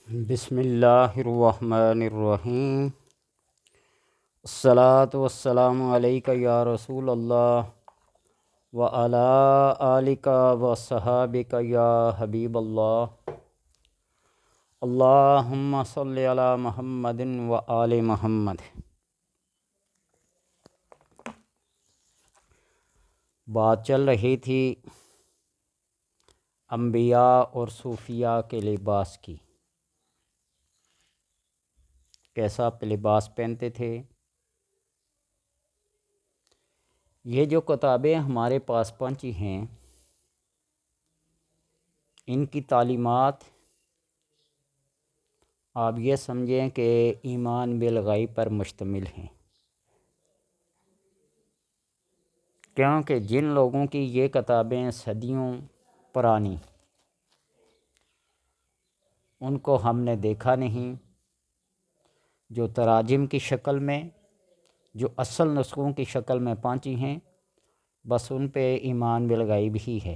بسم اللہ الرحمن الرحیم۔ الصلاۃ والسلام علیکہ یا رسول اللہ وعلی آلکہ وصحابکہ یا حبیب اللہ۔ اللہم صلی علی محمد وآل محمد۔ بات چل رہی تھی انبیاء اور صوفیاء کے لباس کی، کیسا لباس پہنتے تھے۔ یہ جو کتابیں ہمارے پاس پہنچی ہیں، ان کی تعلیمات آپ یہ سمجھیں کہ ایمان بالغیب پر مشتمل ہیں، کیونکہ جن لوگوں کی یہ کتابیں صدیوں پرانی، ان کو ہم نے دیکھا نہیں، جو تراجم کی شکل میں، جو اصل نسخوں کی شکل میں پہنچی ہیں، بس ان پہ ایمان بالغیب ہی ہے۔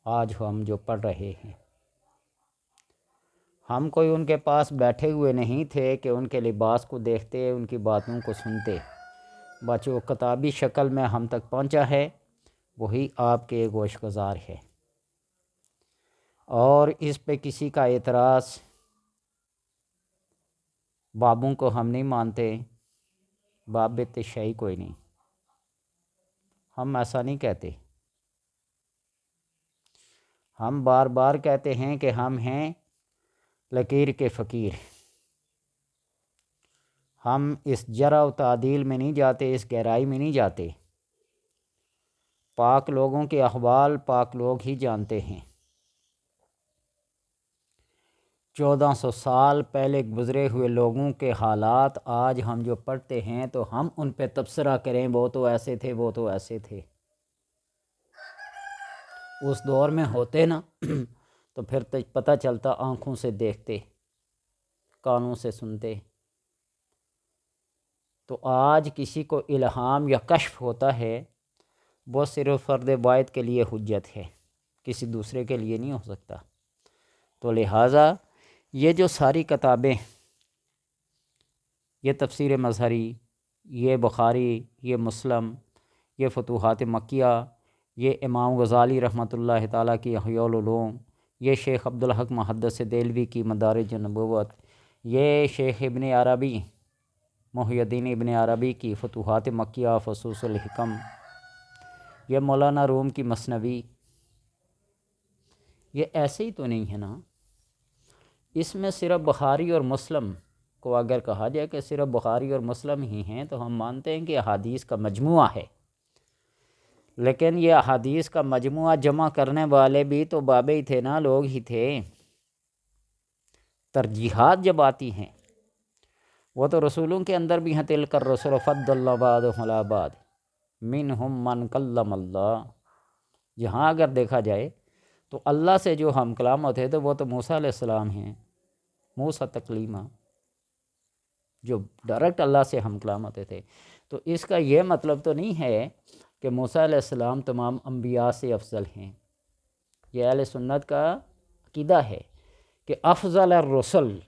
آج ہم جو پڑھ رہے ہیں، ہم کوئی ان کے پاس بیٹھے ہوئے نہیں تھے کہ ان کے لباس کو دیکھتے، ان کی باتوں کو سنتے، بس وہ کتابی شکل میں ہم تک پہنچا ہے، وہی آپ کے گوش گزار ہے۔ اور اس پہ کسی کا اعتراض، بابوں کو ہم نہیں مانتے، باب تشیع کوئی نہیں، ہم ایسا نہیں کہتے۔ ہم بار بار کہتے ہیں کہ ہم ہیں لکیر کے فقیر۔ ہم اس جرح و تعدیل میں نہیں جاتے، اس گہرائی میں نہیں جاتے۔ پاک لوگوں کے احوال پاک لوگ ہی جانتے ہیں۔ 1400 سال پہلے گزرے ہوئے لوگوں کے حالات آج ہم جو پڑھتے ہیں تو ہم ان پہ تبصرہ کریں، وہ تو ایسے تھے، وہ تو ایسے تھے۔ اس دور میں ہوتے نا تو پھر پتہ چلتا، آنکھوں سے دیکھتے، کانوں سے سنتے۔ تو آج کسی کو الہام یا کشف ہوتا ہے، وہ صرف فرد واحد کے لیے حجت ہے، کسی دوسرے کے لیے نہیں ہو سکتا۔ تو لہٰذا یہ جو ساری کتابیں، یہ تفسیر مظہری، یہ بخاری، یہ مسلم، یہ فتوحات مکیہ، یہ امام غزالی رحمۃ اللہ تعالیٰ کی احیاء العلوم، یہ شیخ عبدالحق محدث دہلوی کی مدارج النبوت، یہ شیخ ابن عربی، محی الدین ابن عربی کی فتوحات مکیہ، فصوص الحکم، یہ مولانا روم کی مثنوی، یہ ایسے ہی تو نہیں ہے نا۔ اس میں صرف بخاری اور مسلم کو اگر کہا جائے کہ صرف بخاری اور مسلم ہی ہیں تو ہم مانتے ہیں کہ احادیث کا مجموعہ ہے، لیکن یہ احادیث کا مجموعہ جمع کرنے والے بھی تو بابے ہی تھے نا، لوگ ہی تھے۔ ترجیحات جب آتی ہیں، وہ تو رسولوں کے اندر بھی ہیں، تلک الرسل فضلنا بعضهم علی بعض منہم من کلم اللہ۔ جہاں اگر دیکھا جائے تو اللہ سے جو ہم کلام ہوتے تو وہ تو موسیٰ علیہ السلام ہیں، موسیٰ تکلیمہ، جو ڈائریکٹ اللہ سے ہم کلام ہوتے تھے۔ تو اس کا یہ مطلب تو نہیں ہے کہ موسیٰ علیہ السلام تمام انبیاء سے افضل ہیں۔ یہ اہل سنت کا عقیدہ ہے کہ افضل الرسل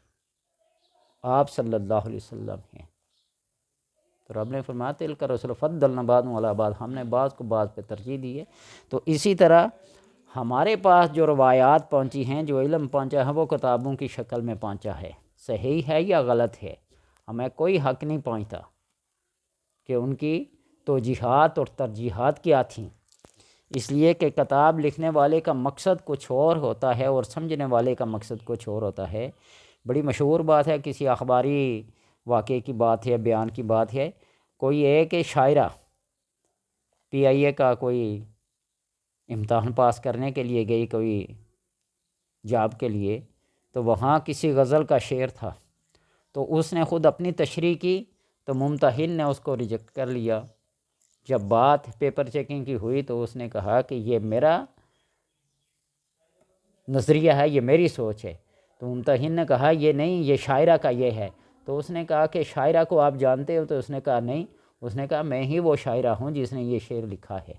آپ صلی اللہ علیہ وسلم ہیں۔ تو رب نے فرمایا تلک الرسل فضلنا بعضهم علی بعض، ہم نے بعض کو بعض پہ ترجیح دی ہے۔ تو اسی طرح ہمارے پاس جو روایات پہنچی ہیں، جو علم پہنچا ہے، وہ کتابوں کی شکل میں پہنچا ہے، صحیح ہے یا غلط ہے، ہمیں کوئی حق نہیں پہنچتا کہ ان کی توجیحات اور ترجیحات کیا تھیں، اس لیے کہ کتاب لکھنے والے کا مقصد کچھ اور ہوتا ہے اور سمجھنے والے کا مقصد کچھ اور ہوتا ہے۔ بڑی مشہور بات ہے، کسی اخباری واقعے کی بات ہے، بیان کی بات ہے، کوئی ایک شاعرہ PIA کا کوئی امتحان پاس کرنے کے لیے گئی، کوئی جاب کے لیے، تو وہاں کسی غزل کا شعر تھا، تو اس نے خود اپنی تشریح کی تو ممتحن نے اس کو ریجیکٹ کر لیا۔ جب بات پیپر چیکنگ کی ہوئی تو اس نے کہا کہ یہ میرا نظریہ ہے، یہ میری سوچ ہے۔ تو ممتحن نے کہا یہ نہیں، یہ شاعرہ کا یہ ہے۔ تو اس نے کہا کہ شاعرہ کو آپ جانتے ہو؟ تو اس نے کہا نہیں۔ اس نے کہا میں ہی وہ شاعرہ ہوں جس نے یہ شعر لکھا ہے۔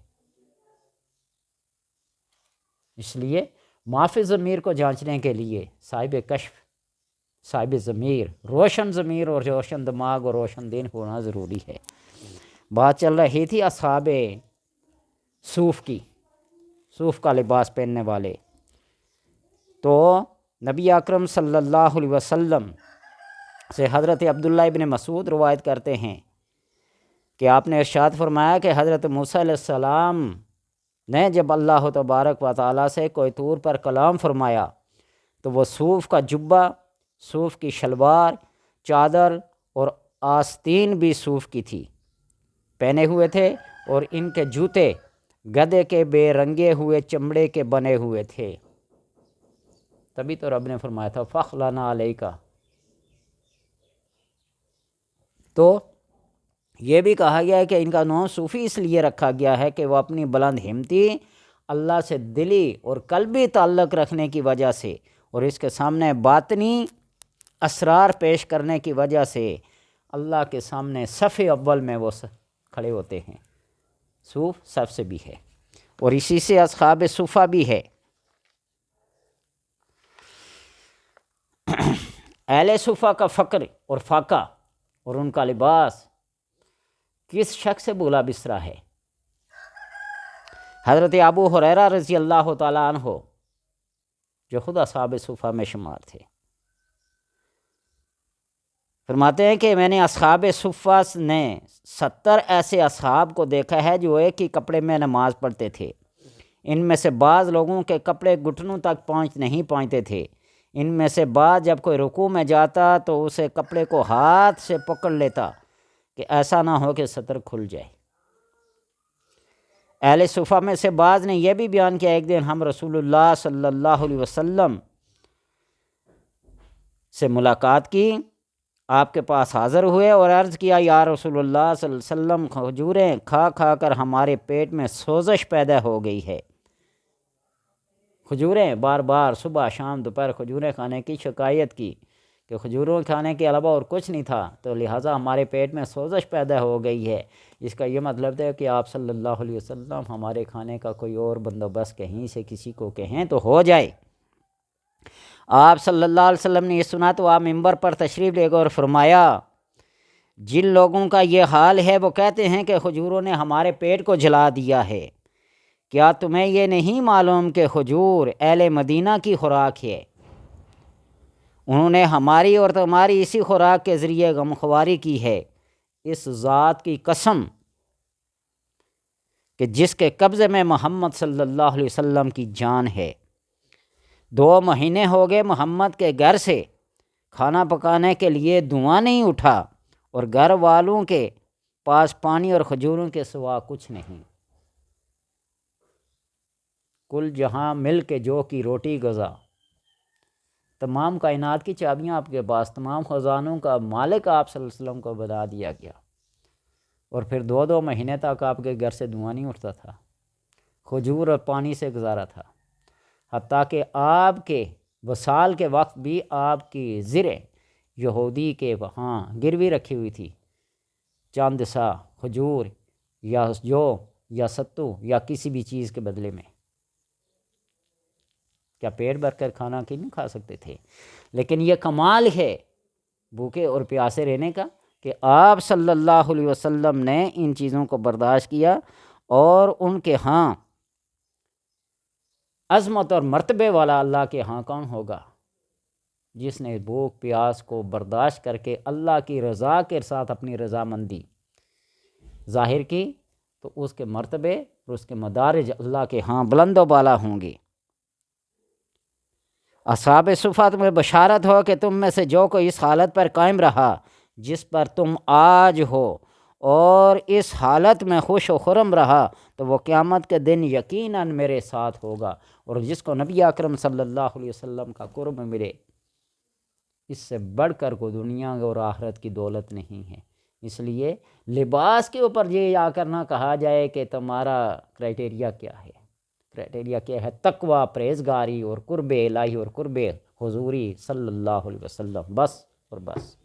اس لیے معافی ضمیر کو جانچنے کے لیے صاحب کشف صاحب ضمیر، روشن ضمیر اور روشن دماغ اور روشن دین ہونا ضروری ہے۔ بات چل رہی تھی اصحاب صوف کی، صوف کا لباس پہننے والے۔ تو نبی اکرم صلی اللہ علیہ وسلم سے حضرت عبداللہ ابن مسعود روایت کرتے ہیں کہ آپ نے ارشاد فرمایا کہ حضرت موسیٰ علیہ السلام نے جب اللہ تبارک و تعالیٰ سے کوئی طور پر کلام فرمایا تو وہ صوف کا جبہ، صوف کی شلوار، چادر اور آستین بھی صوف کی تھی پہنے ہوئے تھے، اور ان کے جوتے گدھے کے بے رنگے ہوئے چمڑے کے بنے ہوئے تھے۔ تبھی تو رب نے فرمایا تھا فخلنا علیکہ۔ تو یہ بھی کہا گیا ہے کہ ان کا نام صوفی اس لیے رکھا گیا ہے کہ وہ اپنی بلند ہمتی، اللہ سے دلی اور قلبی تعلق رکھنے کی وجہ سے اور اس کے سامنے باطنی اسرار پیش کرنے کی وجہ سے اللہ کے سامنے صف اول میں وہ کھڑے ہوتے ہیں۔ صوف صف سے بھی ہے اور اسی سے اصحاب صفہ بھی ہے۔ اہل صفہ کا فقر اور فاقہ اور ان کا لباس کس شخص سے بولا بسرا ہے؟ حضرت ابو ہریرہ رضی اللہ تعالیٰ عنہ جو خود اصحاب صفہ میں شمار تھے، فرماتے ہیں کہ میں نے اصحاب صفہ نے 70 ایسے اصحاب کو دیکھا ہے جو ایک ہی کپڑے میں نماز پڑھتے تھے۔ ان میں سے بعض لوگوں کے کپڑے گھٹنوں تک نہیں پہنچتے تھے۔ ان میں سے بعض جب کوئی رکوع میں جاتا تو اسے کپڑے کو ہاتھ سے پکڑ لیتا کہ ایسا نہ ہو کہ سطر کھل جائے۔ اہل صفہ میں سے بعض نے یہ بھی بیان کیا ایک دن ہم رسول اللہ صلی اللہ علیہ وسلم سے ملاقات کی، آپ کے پاس حاضر ہوئے اور عرض کیا یا رسول اللہ صلی اللہ علیہ وسلم، کھجوریں کھا کھا کر ہمارے پیٹ میں سوزش پیدا ہو گئی ہے۔ کھجوریں بار بار صبح شام دوپہر کھجوریں کھانے کی شکایت کی کہ کھجوروں کھانے کے علاوہ اور کچھ نہیں تھا، تو لہٰذا ہمارے پیٹ میں سوزش پیدا ہو گئی ہے۔ اس کا یہ مطلب ہے کہ آپ صلی اللہ علیہ وسلم ہمارے کھانے کا کوئی اور بندوبست کہیں سے کسی کو کہیں تو ہو جائے۔ آپ صلی اللہ علیہ وسلم نے یہ سنا تو آپ ممبر پر تشریف لے گئے اور فرمایا جن لوگوں کا یہ حال ہے وہ کہتے ہیں کہ کھجوروں نے ہمارے پیٹ کو جلا دیا ہے، کیا تمہیں یہ نہیں معلوم کہ کھجور اہل مدینہ کی خوراک ہے؟ انہوں نے ہماری اور تمہاری اسی خوراک کے ذریعے غمخواری کی ہے۔ اس ذات کی قسم کہ جس کے قبضے میں محمد صلی اللہ علیہ وسلم کی جان ہے، 2 مہینے ہو گئے محمد کے گھر سے کھانا پکانے کے لیے دھواں نہیں اٹھا اور گھر والوں کے پاس پانی اور کھجوروں کے سوا کچھ نہیں۔ کل جہاں مل کے جو کی روٹی غذا، تمام کائنات کی چابیاں آپ کے پاس، تمام خزانوں کا مالک آپ صلی اللہ علیہ وسلم کو بتا دیا گیا، اور پھر 2 مہینے تک آپ کے گھر سے دھواں نہیں اٹھتا تھا، کھجور اور پانی سے گزارا تھا، حتیٰ کہ آپ کے وصال کے وقت بھی آپ کی زریں یہودی کے وہاں گروی رکھی ہوئی تھی، چاند سا کھجور یا جو یا ستو یا کسی بھی چیز کے بدلے میں۔ کیا پیٹ بھر کر کھانا کی نہیں کھا سکتے تھے؟ لیکن یہ کمال ہے بھوکے اور پیاسے رہنے کا کہ آپ صلی اللہ علیہ وسلم نے ان چیزوں کو برداشت کیا، اور ان کے ہاں عظمت اور مرتبے والا اللہ کے ہاں کون ہوگا جس نے بھوک پیاس کو برداشت کر کے اللہ کی رضا کے ساتھ اپنی رضامندی ظاہر کی، تو اس کے مرتبے اور اس کے مدارج اللہ کے ہاں بلند و بالا ہوں گے۔ اصحاب صفہ تمہیں بشارت ہو کہ تم میں سے جو کوئی اس حالت پر قائم رہا جس پر تم آج ہو، اور اس حالت میں خوش و خرم رہا، تو وہ قیامت کے دن یقیناً میرے ساتھ ہوگا۔ اور جس کو نبی اکرم صلی اللہ علیہ وسلم کا قرب ملے، اس سے بڑھ کر کو دنیا اور آخرت کی دولت نہیں ہے۔ اس لیے لباس کے اوپر یہ آ کر نہ کہا جائے کہ تمہارا کرائٹیریا کیا ہے۔ کرائٹیریا کیا ہے؟ تقویٰ، پرہیزگاری اور قرب الہی اور قرب حضوری صلی اللہ علیہ وسلم، بس اور بس۔